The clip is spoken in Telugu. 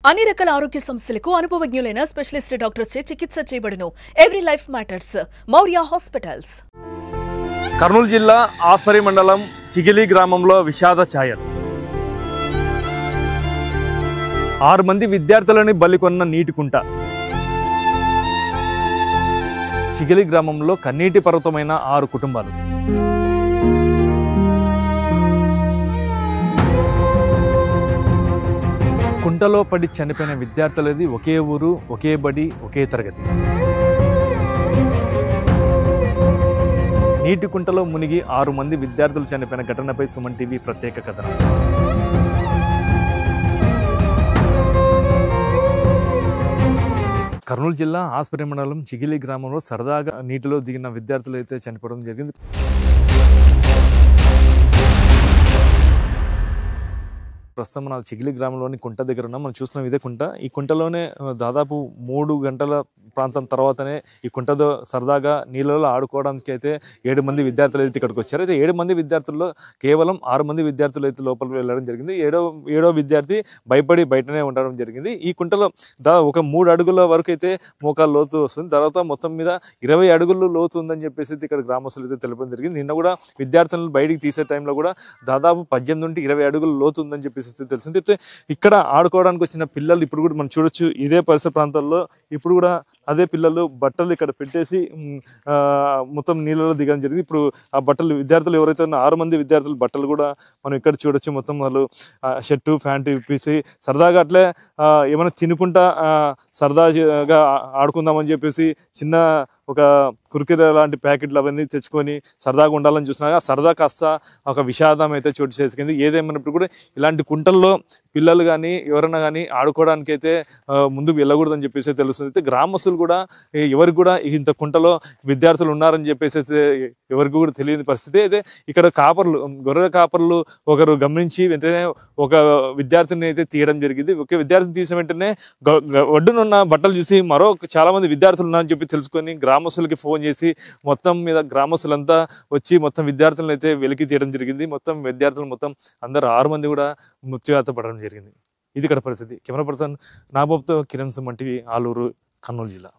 అన్ని రకాల ఆరోగ్య సమస్యలకు అనుభవజ్ఞులైన స్పెషలిస్ట్ డాక్టర్స్ చే చికిత్స చేయబడును. Every life matters. Maurya hospitals. Kurnool జిల్లా ఆస్పరి మండలం చిగిలి గ్రామంలో విషాద ఛాయలు. 6 మంది విద్యార్థులని బలికొన్న నీటి కుంట. చిగిలి గ్రామంలో కన్నీటి పర్వతమైన 6 కుటుంబాలు. కుంటలో పడి చనిపోయిన విద్యార్థులది ఒకే ఊరు, ఒకే బడి, ఒకే తరగతి. నీటి కుంటలో మునిగి 6 మంది విద్యార్థులు చనిపోయిన ఘటనపై సుమన్ టీవీ ప్రత్యేక కథనం. కర్నూలు జిల్లా ఆస్పరి మండలం చిగిలి గ్రామంలో సరదాగా నీటిలో దిగిన విద్యార్థులు అయితే చనిపోవడం జరిగింది. ప్రస్తుతం మన చిగిలి గ్రామంలోని కుంట దగ్గర ఉన్నాం. మనం చూస్తున్నాం ఇదే కుంట. ఈ కుంటలోనే దాదాపు 3 గంటల ప్రాంతం తర్వాతనే ఈ కుంటతో సరదాగా నీళ్ళలో ఆడుకోవడానికి అయితే 7 మంది విద్యార్థులు అయితే ఇక్కడికి వచ్చారు. అయితే 7 మంది విద్యార్థుల్లో కేవలం 6 మంది విద్యార్థులు అయితే లోపలికి వెళ్ళడం జరిగింది. ఏడో విద్యార్థి భయపడి బయటనే ఉండడం జరిగింది. ఈ కుంటలో ఒక 3 అడుగుల వరకు అయితే మోకాలు లోతు వస్తుంది. తర్వాత మొత్తం మీద 20 అడుగులు లోతు ఉందని చెప్పేసి ఇక్కడ గ్రామస్తులు అయితే తెలపడం జరిగింది. నిన్న కూడా విద్యార్థులను బయటికి తీసే టైంలో కూడా దాదాపు 18 నుండి 20 అడుగులు లోతు ఉందని చెప్పేసి తెలిసింది. అయితే ఇక్కడ ఆడుకోవడానికి వచ్చిన పిల్లలు ఇప్పుడు కూడా మనం చూడొచ్చు. ఇదే పరిసర ప్రాంతాల్లో ఇప్పుడు కూడా అదే పిల్లలు బట్టలు ఇక్కడ పెట్టేసి మొత్తం నీళ్ళలో దిగడం జరిగింది. ఇప్పుడు ఆ బట్టలు విద్యార్థులు ఎవరైతే ఉన్న 6 మంది విద్యార్థులు బట్టలు కూడా మనం ఇక్కడ చూడొచ్చు. మొత్తం వాళ్ళు షర్టు ప్యాంటు ఇప్పేసి సరదాగా అట్లే ఏమైనా తినుకుంటా సరదాగా ఆడుకుందామని చెప్పేసి చిన్న ఒక కుర్కురే లాంటి ప్యాకెట్లు అవన్నీ తెచ్చుకొని సరదాగా ఉండాలని చూస్తున్నారు. ఆ సరదా కాస్త ఒక విషాదం అయితే చోటు చేసుకుంది. ఏదేమైనప్పుడు కూడా ఇలాంటి కుంటల్లో పిల్లలు కానీ ఎవరైనా కానీ ఆడుకోవడానికి అయితే ముందుకు వెళ్ళకూడదని చెప్పేసి తెలుస్తుంది. అయితే గ్రామస్తులు కూడా ఎవరికి కూడా ఇంత కుంటలో విద్యార్థులు ఉన్నారని చెప్పేసి అయితే ఎవరికి కూడా తెలియని పరిస్థితి. అయితే ఇక్కడ గొర్రె కాపర్లు ఒకరు గమనించి వెంటనే ఒక విద్యార్థిని అయితే తీయడం జరిగింది. ఒక విద్యార్థిని తీసిన వెంటనే ఒడ్డునున్న బట్టలు చూసి మరో చాలా మంది విద్యార్థులు ఉన్నారని చెప్పి తెలుసుకొని గ్రామస్తులకి ఫోన్ చేసి మొత్తం మీద గ్రామస్తులంతా వచ్చి మొత్తం విద్యార్థులను అయితే వెలికి తీయడం జరిగింది. మొత్తం విద్యార్థులు మొత్తం అందరూ 6 మంది కూడా మృత్యువాత పడడం జరిగింది. ఇది ఇక్కడ పరిస్థితి. కెమెరా పర్సన్ నాబాబుతో కిరణ్ సుమన్ టీవీ, ఆలూరు, కర్నూలు జిల్లా.